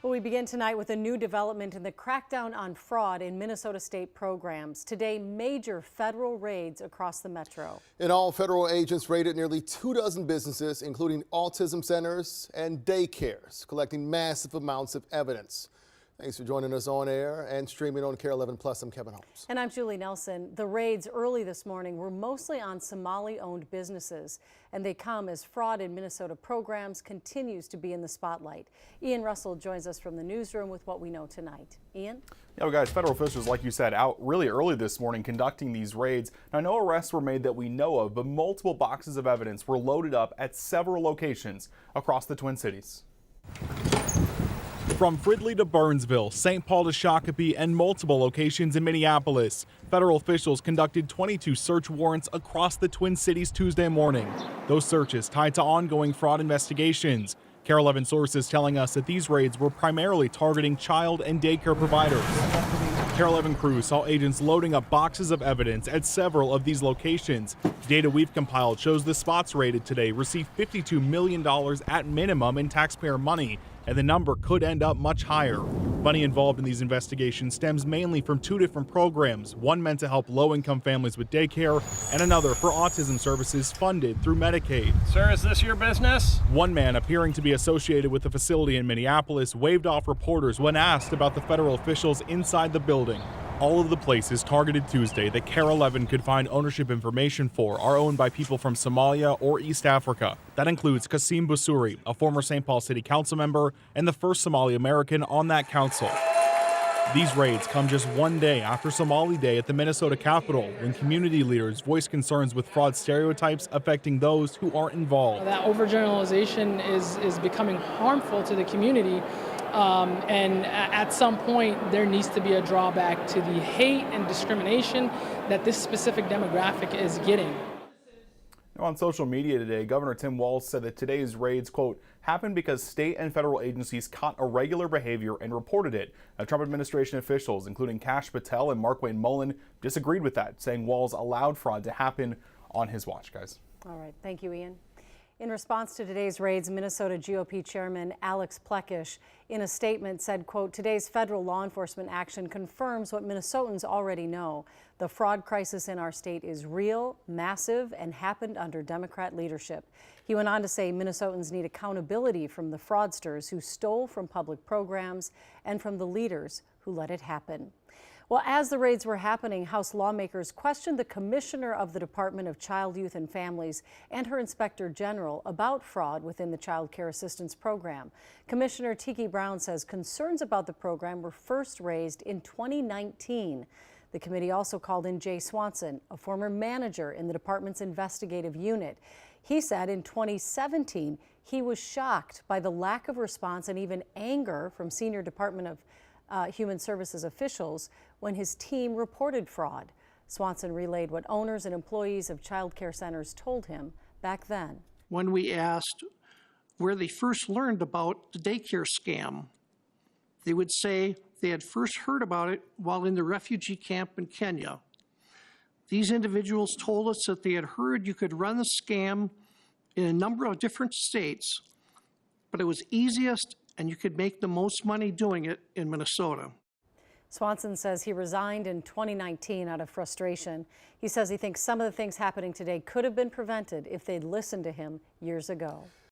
Well, we begin tonight with a new development in the crackdown on fraud in Minnesota state programs. Today, major federal raids across the metro. In all, federal agents raided nearly 24 businesses, including autism centers and daycares, collecting massive amounts of evidence. Thanks for joining us on air and streaming on KARE 11 Plus. I'm Kevin Holmes. And I'm Julie Nelson. The raids early this morning were mostly on Somali-owned businesses, and they come as fraud in Minnesota programs continues to be in the spotlight. Ian Russell joins us from the newsroom with what we know tonight. Ian? Yeah, well, guys, federal officials, like you said, out really early this morning conducting these raids. Now, no arrests were made that we know of, but multiple boxes of evidence were loaded up at several locations across the Twin Cities. From Fridley to Burnsville, St. Paul to Shakopee, and multiple locations in Minneapolis, federal officials conducted 22 search warrants across the Twin Cities Tuesday morning. Those searches tied to ongoing fraud investigations. KARE 11 sources telling us that these raids were primarily targeting child and daycare providers. KARE 11 crews saw agents loading up boxes of evidence at several of these locations. Data we've compiled shows the spots raided today received $52 million at minimum in taxpayer money, and the number could end up much higher. Money involved in these investigations stems mainly from two different programs, one meant to help low-income families with daycare and another for autism services funded through Medicaid. Sir, is this your business? One man appearing to be associated with the facility in Minneapolis waved off reporters when asked about the federal officials inside the building. All of the places targeted Tuesday that KARE 11 could find ownership information for are owned by people from Somalia or East Africa. That includes Kasim Busuri, a former St. Paul City Council member and the first Somali American on that council. These raids come just one day after Somali Day at the Minnesota Capitol, when community leaders voiced concerns with fraud stereotypes affecting those who aren't involved. That overgeneralization is becoming harmful to the community. And at some point, there needs to be a drawback to the hate and discrimination that this specific demographic is getting. On social media today, Governor Tim Walz said that today's raids, quote, happened because state and federal agencies caught irregular behavior and reported it. Trump administration officials, including Kash Patel and Mark Wayne Mullen, disagreed with that, saying Walz allowed fraud to happen on his watch, guys. All right. Thank you, Ian. In response to today's raids, Minnesota GOP Chairman Alex Plekish in a statement said, quote, today's federal law enforcement action confirms what Minnesotans already know. The fraud crisis in our state is real, massive, and happened under Democrat leadership. He went on to say Minnesotans need accountability from the fraudsters who stole from public programs and from the leaders who let it happen. Well, as the raids were happening, House lawmakers questioned the commissioner of the Department of Child, Youth and Families and her inspector general about fraud within the Child Care Assistance Program. Commissioner Tiki Brown says concerns about the program were first raised in 2019. The committee also called in Jay Swanson, a former manager in the department's investigative unit. He said in 2017 he was shocked by the lack of response and even anger from senior Department of Human Services officials when his team reported fraud. Swanson relayed what owners and employees of child care centers told him back then. When we asked where they first learned about the daycare scam, they would say they had first heard about it while in the refugee camp in Kenya. These individuals told us that they had heard you could run the scam in a number of different states, but it was easiest and you could make the most money doing it in Minnesota. Swanson says he resigned in 2019 out of frustration. He says he thinks some of the things happening today could have been prevented if they'd listened to him years ago.